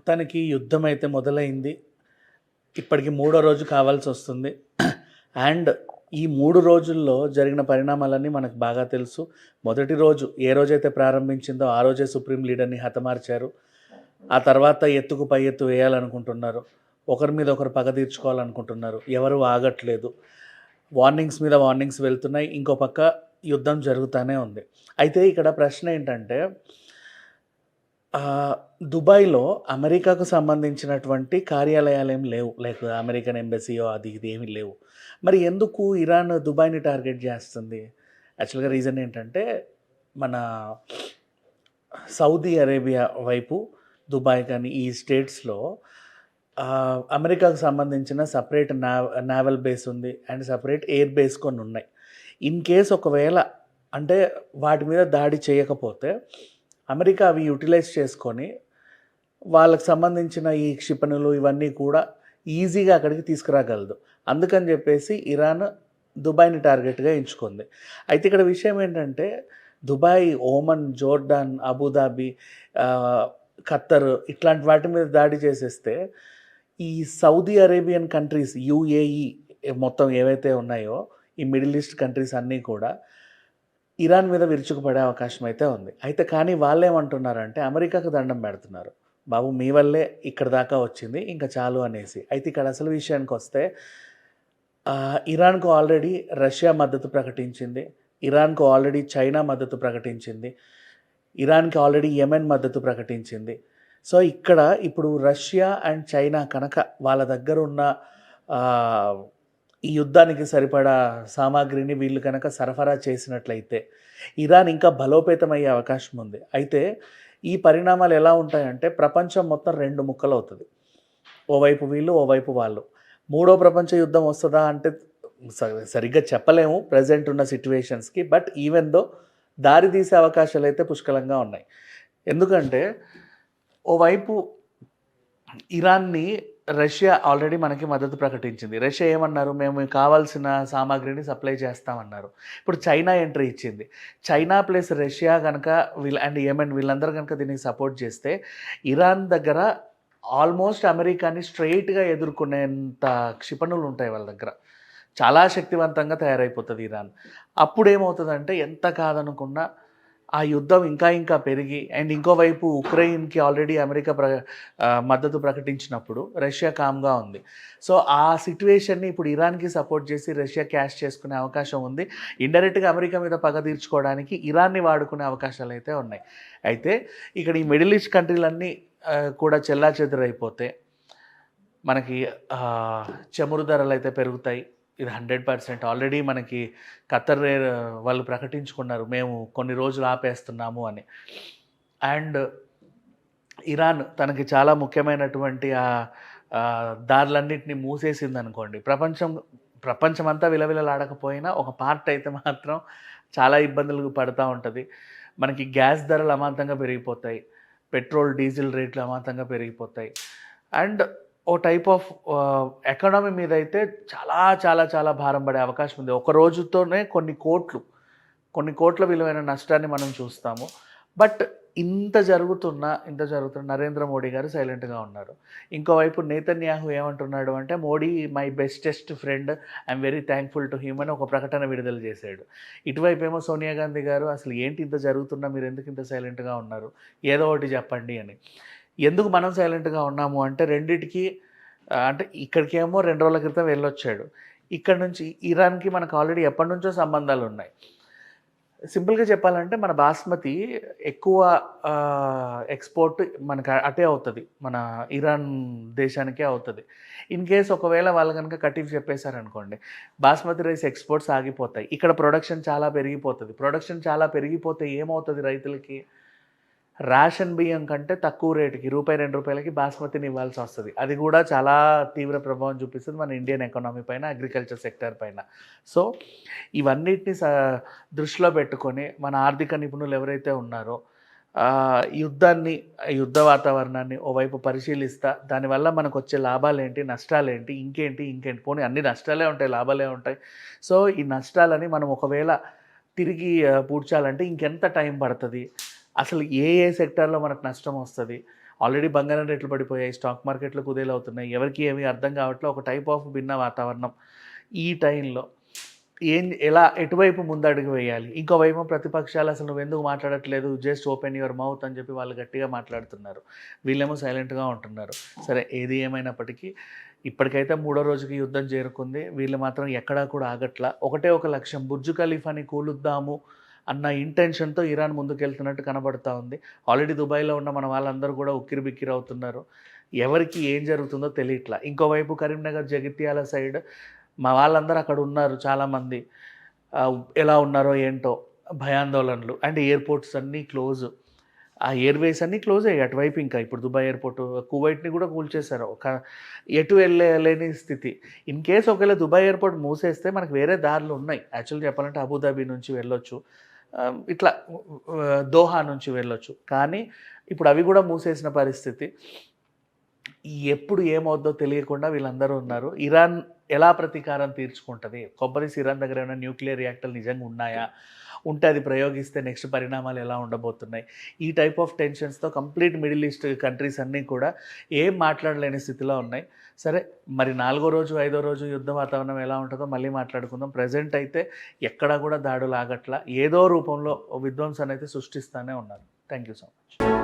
మొత్తానికి యుద్ధం అయితే మొదలైంది. ఇప్పటికి మూడో రోజు కావాల్సొస్తుంది. అండ్ ఈ 3 రోజుల్లో జరిగిన పరిణామాలన్నీ మనకు బాగా తెలుసు. మొదటి రోజు ఏ రోజైతే ప్రారంభించిందో ఆ రోజే సుప్రీం లీడర్‌ని హతమార్చారు. ఆ తర్వాత ఎత్తుకు పై ఎత్తు వేయాలనుకుంటున్నారు. ఒకరి మీద ఒకరు పగ తీర్చుకోవాలనుకుంటున్నారు. ఎవరు ఆగట్లేదు. వార్నింగ్స్ మీద వార్నింగ్స్ వెళ్తున్నాయి. ఇంకో పక్క యుద్ధం జరుగుతానే ఉంది. అయితే ఇక్కడ ప్రశ్న ఏంటంటే దుబాయ్‌లో అమెరికాకు సంబంధించినటువంటి కార్యాలయాలేం లేవు. లైక్ అమెరికన్ ఎంబసీయో అది ఇది ఏమి లేవు. మరి ఎందుకు ఇరాన్ దుబాయ్‌ని టార్గెట్ చేస్తుంది? యాక్చువల్‌గా రీజన్ ఏంటంటే మన సౌదీ అరేబియా వైపు దుబాయ్ కానీ ఈ స్టేట్స్‌లో అమెరికాకు సంబంధించిన సెపరేట్ నావల్ బేస్ ఉంది. అండ్ సెపరేట్ ఎయిర్ బేస్ కొన్ని ఉన్నాయి. ఇన్ కేస్ ఒకవేళ అంటే వాటి మీద దాడి చేయకపోతే అమెరికా అవి యూటిలైజ్ చేసుకొని వాళ్ళకి సంబంధించిన ఈ క్షిపణులు ఇవన్నీ కూడా ఈజీగా అక్కడికి తీసుకురాగలదు. అందుకని చెప్పేసి ఇరాన్ దుబాయ్‌ని టార్గెట్‌గా ఎంచుకుంది. అయితే ఇక్కడ విషయం ఏంటంటే దుబాయ్, ఓమన్, జోర్డాన్, అబుదాబి, ఖత్తర్ ఇట్లాంటి వాటి మీద దాడి చేసేస్తే ఈ సౌదీ అరేబియన్ కంట్రీస్ యూఏఈ మొత్తం ఏవైతే ఉన్నాయో ఈ మిడిల్ ఈస్ట్ కంట్రీస్ అన్నీ కూడా ఇరాన్ మీద విరుచుకుపడే అవకాశం అయితే ఉంది. అయితే కానీ వాళ్ళేమంటున్నారంటే అమెరికాకు దండం పెడుతున్నారు. బాబు మీ వల్లే ఇక్కడ దాకా వచ్చింది ఇంకా చాలు అనేసి. అయితే ఇక్కడ అసలు విషయానికి వస్తే ఇరాన్కు ఆల్రెడీ రష్యా మద్దతు ప్రకటించింది. ఇరాన్కు ఆల్రెడీ చైనా మద్దతు ప్రకటించింది. ఇరాన్కి ఆల్రెడీ యెమెన్ మద్దతు ప్రకటించింది. సో ఇక్కడ ఇప్పుడు రష్యా అండ్ చైనా కనుక వాళ్ళ దగ్గర ఉన్న ఈ యుద్ధానికి సరిపడా సామాగ్రిని వీళ్ళు కనుక సరఫరా చేసినట్లయితే ఇరాన్ ఇంకా బలోపేతమయ్యే అవకాశం ఉంది. అయితే ఈ పరిణామాలు ఎలా ఉంటాయంటే ప్రపంచం మొత్తం 2 ముక్కలు అవుతుంది. ఓవైపు వీళ్ళు, ఓవైపు వాళ్ళు. మూడో ప్రపంచ యుద్ధం వస్తుందా అంటే సరిగ్గా చెప్పలేము ప్రజెంట్ ఉన్న సిట్యువేషన్స్కి. బట్ ఈవెన్ దో దారి తీసే అవకాశాలు అయితే పుష్కలంగా ఉన్నాయి. ఎందుకంటే ఓవైపు ఇరాన్ని రష్యా ఆల్రెడీ మనకి మద్దతు ప్రకటించింది. రష్యా ఏమన్నారు, మేము కావాల్సిన సామాగ్రిని సప్లై చేస్తామన్నారు. ఇప్పుడు చైనా ఎంట్రీ ఇచ్చింది. చైనా ప్లస్ రష్యా కనుక అండ్ యెమెన్ వీళ్ళందరూ కనుక దీనికి సపోర్ట్ చేస్తే ఇరాన్ దగ్గర ఆల్మోస్ట్ అమెరికాని స్ట్రెయిట్గా ఎదుర్కొనేంత క్షిపణులు ఉంటాయి వాళ్ళ దగ్గర. చాలా శక్తివంతంగా తయారైపోతుంది ఇరాన్. అప్పుడు ఏమవుతుందంటే ఎంత కాదనుకున్నా ఆ యుద్ధం ఇంకా పెరిగి అండ్ ఇంకోవైపు ఉక్రెయిన్కి ఆల్రెడీ అమెరికా మద్దతు ప్రకటించినప్పుడు రష్యా కామ్గా ఉంది. సో ఆ సిట్యువేషన్ని ఇప్పుడు ఇరాన్కి సపోర్ట్ చేసి రష్యా క్యాష్ చేసుకునే అవకాశం ఉంది. ఇండైరెక్ట్గా అమెరికా మీద పగ తీర్చుకోవడానికి ఇరాన్ని వాడుకునే అవకాశాలు అయితే ఉన్నాయి. అయితే ఇక్కడ ఈ మిడిల్ ఈస్ట్ కంట్రీలన్నీ కూడా చెల్లాచెదురైపోతే మనకి చమురు ధరలు అయితే పెరుగుతాయి. ఇది 100%. ఆల్రెడీ మనకి ఖత్తర్ వాళ్ళు ప్రకటించుకున్నారు మేము కొన్ని రోజులు ఆపేస్తున్నాము అని. అండ్ ఇరాన్ తనకి చాలా ముఖ్యమైనటువంటి దారులన్నింటినీ మూసేసింది అనుకోండి. ప్రపంచమంతా విలవిలలాడకపోయినా ఒక పార్ట్ అయితే మాత్రం చాలా ఇబ్బందులు పడుతూ ఉంటుంది. మనకి గ్యాస్ ధరలు అమాంతంగా పెరిగిపోతాయి. పెట్రోల్, డీజిల్ రేట్లు అమాంతంగా పెరిగిపోతాయి. అండ్ ఓ టైప్ ఆఫ్ ఎకానమీ మీద అయితే చాలా చాలా చాలా భారం పడే అవకాశం ఉంది. ఒక రోజుతోనే కొన్ని కోట్ల విలువైన నష్టాన్ని మనం చూస్తాము. బట్ ఇంత జరుగుతున్న నరేంద్ర మోడీ గారు సైలెంట్గా ఉన్నారు. ఇంకోవైపు నేతన్యాహు ఏమంటున్నాడు అంటే Modi my bestest friend, I'm very thankful to him అని ఒక ప్రకటన విడుదల చేశాడు. ఇటువైపు ఏమో సోనియా గాంధీ గారు అసలు ఏంటి ఇంత జరుగుతున్నా మీరు ఎందుకు ఇంత సైలెంట్గా ఉన్నారు, ఏదో ఒకటి చెప్పండి అని. ఎందుకు మనం సైలెంట్గా ఉన్నాము అంటే రెండిటికి అంటే ఇక్కడికేమో 2 రోజుల క్రితం వెళ్ళొచ్చాడు. ఇక్కడ నుంచి ఇరాన్కి మనకు ఆల్రెడీ ఎప్పటి నుంచో సంబంధాలు ఉన్నాయి. సింపుల్గా చెప్పాలంటే మన బాస్మతి ఎక్కువ ఎక్స్పోర్ట్ మనకు అటే అవుతుంది, మన ఇరాన్ దేశానికే అవుతుంది. ఇన్ కేస్ ఒకవేళ వాళ్ళు కనుక కటిఫ్ చెప్పేశారనుకోండి బాస్మతి రైస్ ఎక్స్పోర్ట్స్ ఆగిపోతాయి. ఇక్కడ ప్రొడక్షన్ చాలా పెరిగిపోతే ఏమవుతుంది రైతులకి, రేషన్ బియ్యం కంటే తక్కువ రేటుకి ₹1-2 బాస్మతిని ఇవ్వాల్సి వస్తుంది. అది కూడా చాలా తీవ్ర ప్రభావం చూపిస్తుంది మన ఇండియన్ ఎకానమీ పైన, అగ్రికల్చర్ సెక్టర్ పైన. సో ఇవన్నిటిని దృష్టిలో పెట్టుకొని మన ఆర్థిక నిపుణులు ఎవరైతే ఉన్నారో యుద్ధ వాతావరణాన్ని ఓవైపు పరిశీలిస్తా దానివల్ల మనకు వచ్చే లాభాలేంటి, నష్టాలేంటి, ఇంకేంటి పోనీ అన్ని నష్టాలే ఉంటాయి, లాభాలే ఉంటాయి. సో ఈ నష్టాలని మనం ఒకవేళ తిరిగి పూడ్చాలంటే ఇంకెంత టైం పడుతుంది, అసలు ఏ సెక్టార్లో మనకు నష్టం వస్తుంది, ఆల్రెడీ బంగారం రేట్లు పడిపోయాయి, స్టాక్ మార్కెట్లు కుదేలవుతున్నాయి, ఎవరికి ఏమీ అర్థం కావట్లే, ఒక టైప్ ఆఫ్ భిన్న వాతావరణం. ఈ టైంలో ఎలా ఎటువైపు ముందడుగు వేయాలి? ఇంకోవైపు ప్రతిపక్షాలు అసలు నువ్వెందుకు మాట్లాడట్లేదు, జస్ట్ ఓపెన్ యువర్ మౌత్ అని చెప్పి వాళ్ళు గట్టిగా మాట్లాడుతున్నారు. వీళ్ళేమో సైలెంట్గా ఉంటున్నారు. సరే, ఏది ఏమైనప్పటికీ ఇప్పటికైతే 3వ రోజుకి యుద్ధం చేరుకుంది. వీళ్ళు మాత్రం ఎక్కడా కూడా ఆగట్లా. ఒకటే ఒక లక్ష్యం, బుర్జ్ ఖలీఫాని కూలుద్దాము అన్న ఇంటెన్షన్తో ఇరాన్ ముందుకెళ్తున్నట్టు కనబడతా ఉంది. ఆల్రెడీ దుబాయ్లో ఉన్న మన వాళ్ళందరూ కూడా ఉక్కిరిబిక్కిరి అవుతున్నారు. ఎవరికి ఏం జరుగుతుందో తెలియట్లా. ఇంకోవైపు కరీంనగర్, జగిత్యాల సైడ్ మా వాళ్ళందరూ అక్కడ ఉన్నారు చాలామంది. ఎలా ఉన్నారో ఏంటో భయాందోళనలు. అండ్ ఎయిర్పోర్ట్స్ అన్నీ క్లోజ్. ఆ ఎయిర్వేస్ అన్నీ క్లోజ్ అయ్యాయి అటువైపు. ఇంకా ఇప్పుడు దుబాయ్ ఎయిర్పోర్టు, కువైట్ని కూడా కూల్చేశారు. ఎటు వెళ్ళలేని స్థితి. ఇన్ కేస్ ఒకవేళ దుబాయ్ ఎయిర్పోర్ట్ మూసేస్తే మనకు వేరే దారులు ఉన్నాయి. యాక్చువల్గా చెప్పాలంటే అబుదాబి నుంచి వెళ్ళొచ్చు, ఇట్లా దోహా నుంచి వెళ్ళొచ్చు. కానీ ఇప్పుడు అవి కూడా మూసేసిన పరిస్థితి. ఎప్పుడు ఏమవుద్దో తెలియకుండా వీళ్ళందరూ ఉన్నారు. ఇరాన్ ఎలా ప్రతీకారం తీర్చుకుంటుంది? కొబ్బరిసి ఇరాన్ దగ్గర ఏమైనా న్యూక్లియర్ రియాక్టర్లు నిజంగా ఉన్నాయా? ఉంటే అది ప్రయోగిస్తే నెక్స్ట్ పరిణామాలు ఎలా ఉండబోతున్నాయి? ఈ టైప్ ఆఫ్ టెన్షన్స్తో కంప్లీట్ మిడిల్ ఈస్ట్ కంట్రీస్ అన్నీ కూడా ఏం మాట్లాడలేని స్థితిలో ఉన్నాయి. సరే, మరి 4వ రోజు 5వ రోజు యుద్ధ వాతావరణం ఎలా ఉంటుందో మళ్ళీ మాట్లాడుకుందాం. ప్రజెంట్ అయితే ఎక్కడా కూడా దాడులు ఆగట్లా. ఏదో రూపంలో విధ్వంసాన్ని అయితే సృష్టిస్తూనే ఉన్నారు. Thank you so much.